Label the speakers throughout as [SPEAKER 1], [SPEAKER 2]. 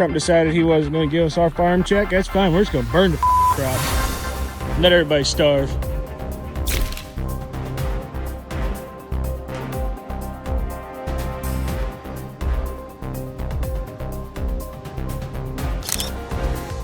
[SPEAKER 1] Trump decided he wasn't going to give us our farm check. That's fine. We're just going to burn the crops. Let everybody starve.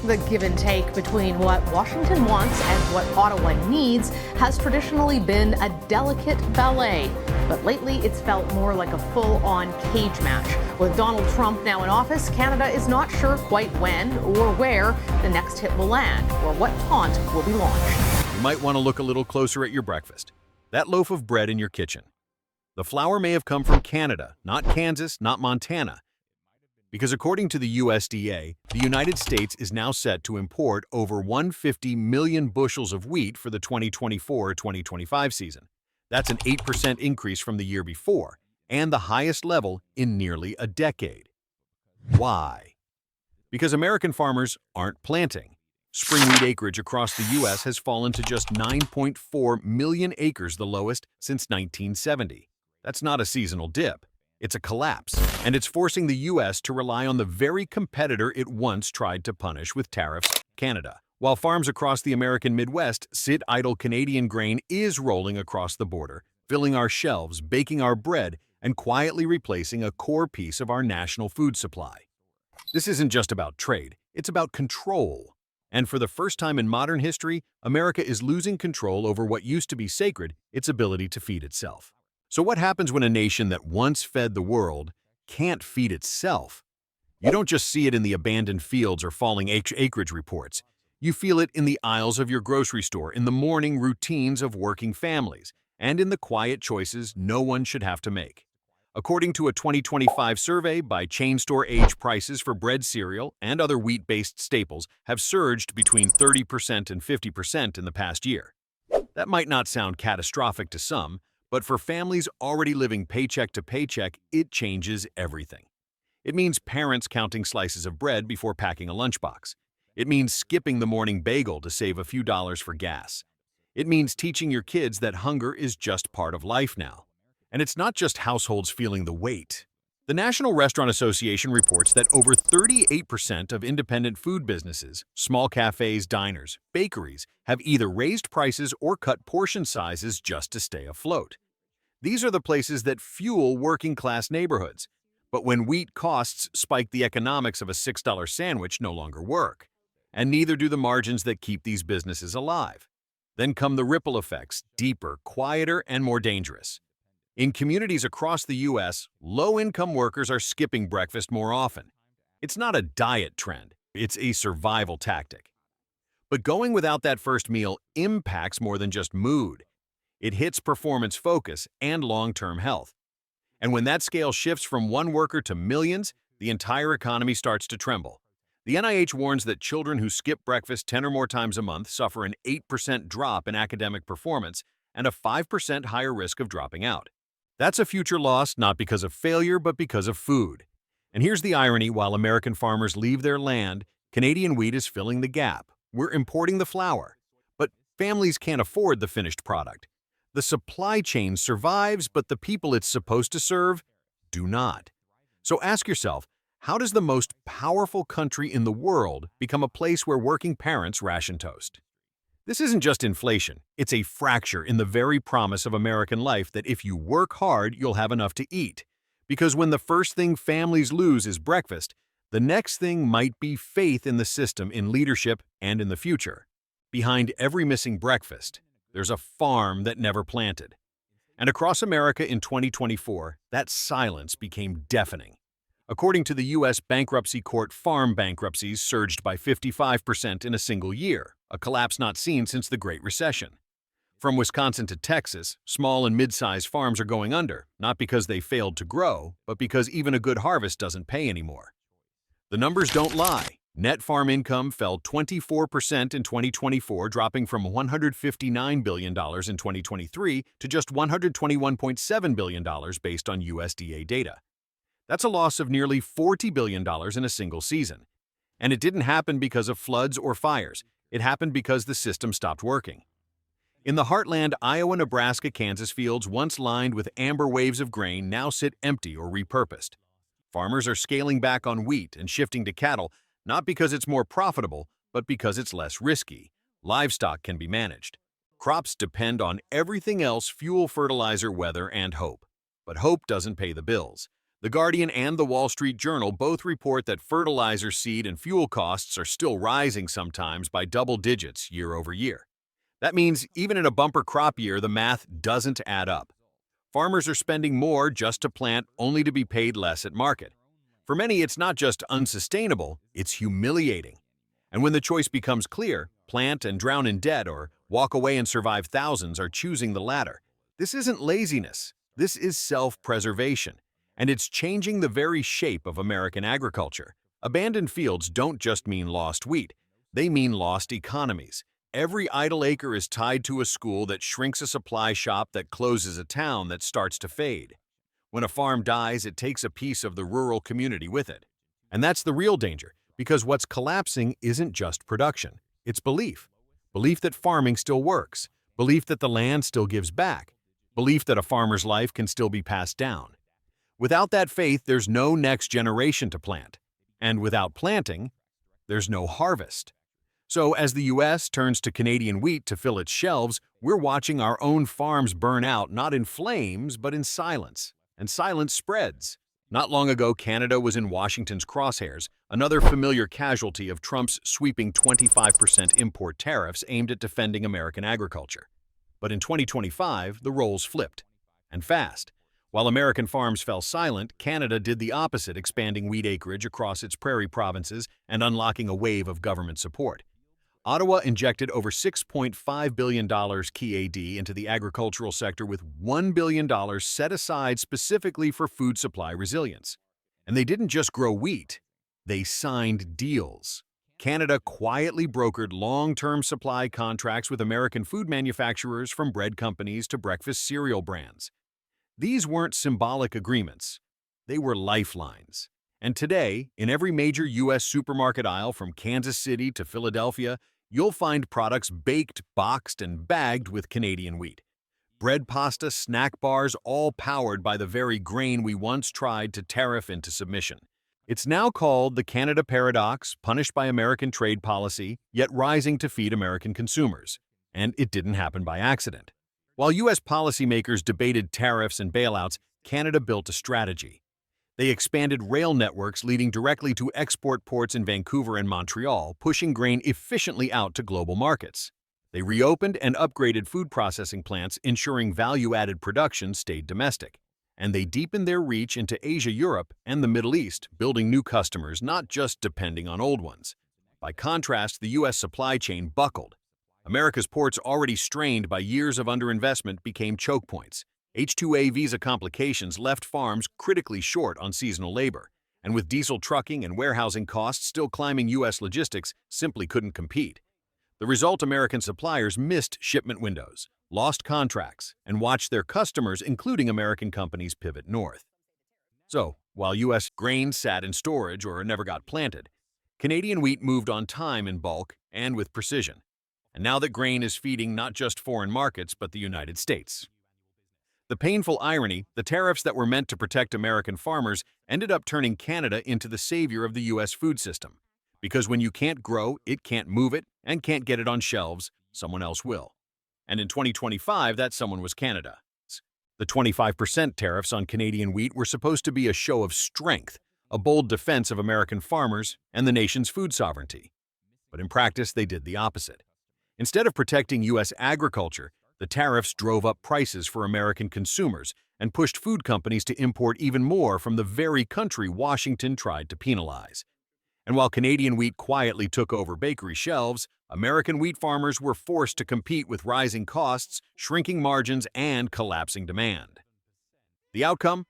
[SPEAKER 2] The give and take between what Washington wants and what Ottawa needs has traditionally been a delicate ballet. But lately, it's felt more like a full-on cage match. With Donald Trump now in office, Canada is not sure quite when or where the next hit will land or what taunt will be launched.
[SPEAKER 3] You might want to look a little closer at your breakfast. That loaf of bread in your kitchen. The flour may have come from Canada, not Kansas, not Montana. Because according to the USDA, the United States is now set to import over 150 million bushels of wheat for the 2024-2025 season. That's an 8% increase from the year before, and the highest level in nearly a decade. Why? Because American farmers aren't planting. Spring wheat acreage across the U.S. has fallen to just 9.4 million acres, the lowest since 1970. That's not a seasonal dip. It's a collapse, and it's forcing the U.S. to rely on the very competitor it once tried to punish with tariffs, Canada. While farms across the American Midwest sit idle, Canadian grain is rolling across the border, filling our shelves, baking our bread, and quietly replacing a core piece of our national food supply. This isn't just about trade, it's about control. And for the first time in modern history, America is losing control over what used to be sacred, its ability to feed itself. So what happens when a nation that once fed the world can't feed itself? You don't just see it in the abandoned fields or falling acreage reports. You feel it in the aisles of your grocery store, in the morning routines of working families, and in the quiet choices no one should have to make. According to a 2025 survey by Chain Store, age prices for bread, cereal, and other wheat-based staples have surged between 30% and 50% in the past year. That might not sound catastrophic to some, but for families already living paycheck to paycheck, it changes everything. It means parents counting slices of bread before packing a lunchbox. It means skipping the morning bagel to save a few dollars for gas. It means teaching your kids that hunger is just part of life now. And it's not just households feeling the weight. The National Restaurant Association reports that over 38% of independent food businesses, small cafes, diners, bakeries, have either raised prices or cut portion sizes just to stay afloat. These are the places that fuel working-class neighborhoods. But when wheat costs spike, the economics of a $6 sandwich no longer work. And neither do the margins that keep these businesses alive. Then come the ripple effects, deeper, quieter, and more dangerous. In communities across the U.S., low-income workers are skipping breakfast more often. It's not a diet trend, it's a survival tactic. But going without that first meal impacts more than just mood. It hits performance focus and long-term health. And when that scale shifts from one worker to millions, the entire economy starts to tremble. The NIH warns that children who skip breakfast 10 or more times a month suffer an 8% drop in academic performance and a 5% higher risk of dropping out. That's a future loss not because of failure, but because of food. And here's the irony: while American farmers leave their land, Canadian wheat is filling the gap. We're importing the flour. But families can't afford the finished product. The supply chain survives, but the people it's supposed to serve do not. So ask yourself, how does the most powerful country in the world become a place where working parents ration toast? This isn't just inflation, it's a fracture in the very promise of American life that if you work hard, you'll have enough to eat. Because when the first thing families lose is breakfast, the next thing might be faith in the system, in leadership, and in the future. Behind every missing breakfast, there's a farm that never planted. And across America in 2024, that silence became deafening. According to the U.S. Bankruptcy Court, farm bankruptcies surged by 55% in a single year, a collapse not seen since the Great Recession. From Wisconsin to Texas, small and mid-sized farms are going under, not because they failed to grow, but because even a good harvest doesn't pay anymore. The numbers don't lie. Net farm income fell 24% in 2024, dropping from $159 billion in 2023 to just $121.7 billion based on USDA data. That's a loss of nearly $40 billion in a single season. And it didn't happen because of floods or fires. It happened because the system stopped working. In the heartland, Iowa, Nebraska, Kansas fields once lined with amber waves of grain now sit empty or repurposed. Farmers are scaling back on wheat and shifting to cattle, not because it's more profitable, but because it's less risky. Livestock can be managed. Crops depend on everything else: fuel, fertilizer, weather, and hope. But hope doesn't pay the bills. The Guardian and the Wall Street Journal both report that fertilizer, seed, and fuel costs are still rising, sometimes by double digits year over year. That means even in a bumper crop year, the math doesn't add up. Farmers are spending more just to plant, only to be paid less at market. For many, it's not just unsustainable, it's humiliating. And when the choice becomes clear, plant and drown in debt or walk away and survive, thousands are choosing the latter. This isn't laziness, this is self-preservation, and it's changing the very shape of American agriculture. Abandoned fields don't just mean lost wheat, they mean lost economies. Every idle acre is tied to a school that shrinks, a supply shop that closes, a town that starts to fade. When a farm dies, it takes a piece of the rural community with it. And that's the real danger, because what's collapsing isn't just production, it's belief. Belief that farming still works, belief that the land still gives back, belief that a farmer's life can still be passed down. Without that faith, there's no next generation to plant. And without planting, there's no harvest. So as the U.S. turns to Canadian wheat to fill its shelves, we're watching our own farms burn out, not in flames, but in silence. And silence spreads. Not long ago, Canada was in Washington's crosshairs, another familiar casualty of Trump's sweeping 25% import tariffs aimed at defending American agriculture. But in 2025, the roles flipped. And fast. While American farms fell silent, Canada did the opposite, expanding wheat acreage across its prairie provinces and unlocking a wave of government support. Ottawa injected over $6.5 billion CAD into the agricultural sector, with $1 billion set aside specifically for food supply resilience. And they didn't just grow wheat, they signed deals. Canada quietly brokered long-term supply contracts with American food manufacturers, from bread companies to breakfast cereal brands. These weren't symbolic agreements, they were lifelines. And today, in every major U.S. supermarket aisle from Kansas City to Philadelphia, you'll find products baked, boxed, and bagged with Canadian wheat. Bread, pasta, snack bars, all powered by the very grain we once tried to tariff into submission. It's now called the Canada Paradox, punished by American trade policy, yet rising to feed American consumers. And it didn't happen by accident. While U.S. policymakers debated tariffs and bailouts, Canada built a strategy. They expanded rail networks leading directly to export ports in Vancouver and Montreal, pushing grain efficiently out to global markets. They reopened and upgraded food processing plants, ensuring value-added production stayed domestic. And they deepened their reach into Asia, Europe, and the Middle East, building new customers, not just depending on old ones. By contrast, the U.S. supply chain buckled. America's ports, already strained by years of underinvestment, became choke points. H-2A visa complications left farms critically short on seasonal labor, and with diesel trucking and warehousing costs still climbing, U.S. logistics simply couldn't compete. The result: American suppliers missed shipment windows, lost contracts, and watched their customers, including American companies, pivot north. So, while U.S. grain sat in storage or never got planted, Canadian wheat moved on time, in bulk, and with precision. And now that grain is feeding not just foreign markets, but the United States. The painful irony: the tariffs that were meant to protect American farmers ended up turning Canada into the savior of the U.S. food system. Because when you can't grow it, can't move it, and can't get it on shelves, someone else will. And in 2025, that someone was Canada. The 25% tariffs on Canadian wheat were supposed to be a show of strength, a bold defense of American farmers and the nation's food sovereignty. But in practice, they did the opposite. Instead of protecting U.S. agriculture, the tariffs drove up prices for American consumers and pushed food companies to import even more from the very country Washington tried to penalize. And while Canadian wheat quietly took over bakery shelves, American wheat farmers were forced to compete with rising costs, shrinking margins, and collapsing demand. The outcome?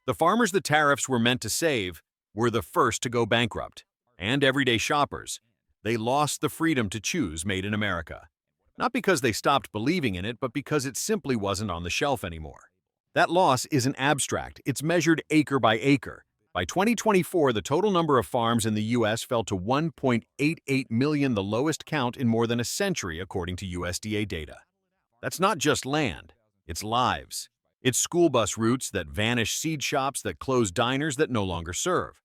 [SPEAKER 3] The farmers the tariffs were meant to save were the first to go bankrupt. And everyday shoppers, they lost the freedom to choose made in America. Not because they stopped believing in it, but because it simply wasn't on the shelf anymore. That loss isn't abstract, it's measured acre by acre. By 2024, the total number of farms in the U.S. fell to 1.88 million, the lowest count in more than a century, according to USDA data. That's not just land, it's lives. It's school bus routes that vanish, seed shops that close, diners that no longer serve.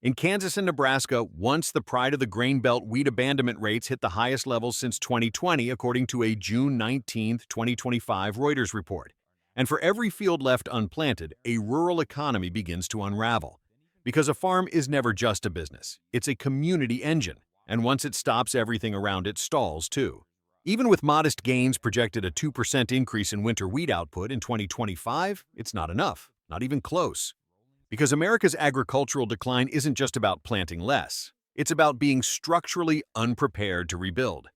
[SPEAKER 3] In Kansas and Nebraska, once the pride of the grain belt, wheat abandonment rates hit the highest levels since 2020, according to a June 19, 2025 Reuters report. And for every field left unplanted, a rural economy begins to unravel. Because a farm is never just a business, it's a community engine, and once it stops, everything around it stalls too. Even with modest gains projected a 2% increase in winter wheat output in 2025, it's not enough, not even close. Because America's agricultural decline isn't just about planting less, it's about being structurally unprepared to rebuild.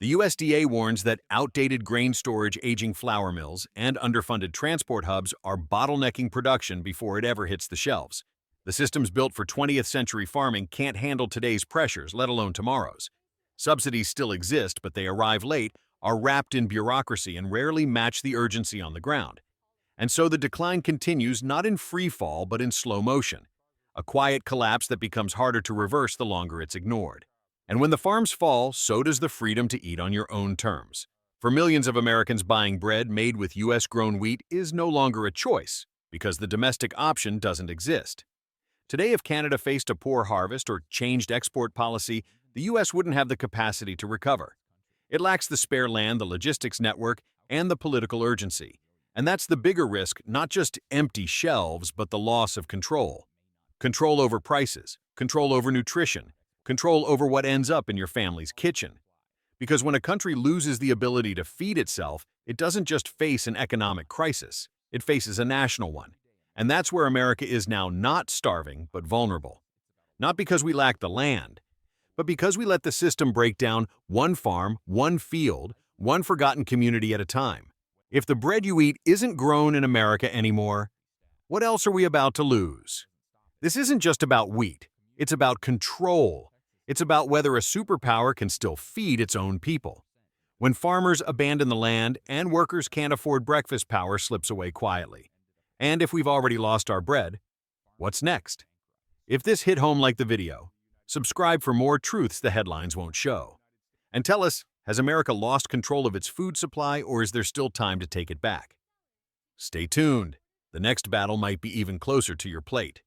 [SPEAKER 3] The USDA warns that outdated grain storage, aging flour mills, and underfunded transport hubs are bottlenecking production before it ever hits the shelves. The systems built for 20th century farming can't handle today's pressures, let alone tomorrow's. Subsidies still exist, but they arrive late, are wrapped in bureaucracy, and rarely match the urgency on the ground. And so the decline continues not in free fall, but in slow motion, a quiet collapse that becomes harder to reverse the longer it's ignored. And when the farms fall, so does the freedom to eat on your own terms. For millions of Americans, buying bread made with U.S.-grown wheat is no longer a choice, because the domestic option doesn't exist. Today, if Canada faced a poor harvest or changed export policy, the U.S. wouldn't have the capacity to recover. It lacks the spare land, the logistics network, and the political urgency. And that's the bigger risk, not just empty shelves, but the loss of control. Control over prices, control over nutrition, control over what ends up in your family's kitchen. Because when a country loses the ability to feed itself, it doesn't just face an economic crisis, it faces a national one. And that's where America is now, not starving, but vulnerable. Not because we lack the land, but because we let the system break down one farm, one field, one forgotten community at a time. If the bread you eat isn't grown in America anymore, what else are we about to lose? This isn't just about wheat. It's about control. It's about whether a superpower can still feed its own people. When farmers abandon the land and workers can't afford breakfast, power slips away quietly. And if we've already lost our bread, what's next? If this hit home like the video, subscribe for more truths the headlines won't show. And tell us, has America lost control of its food supply, or is there still time to take it back? Stay tuned. The next battle might be even closer to your plate.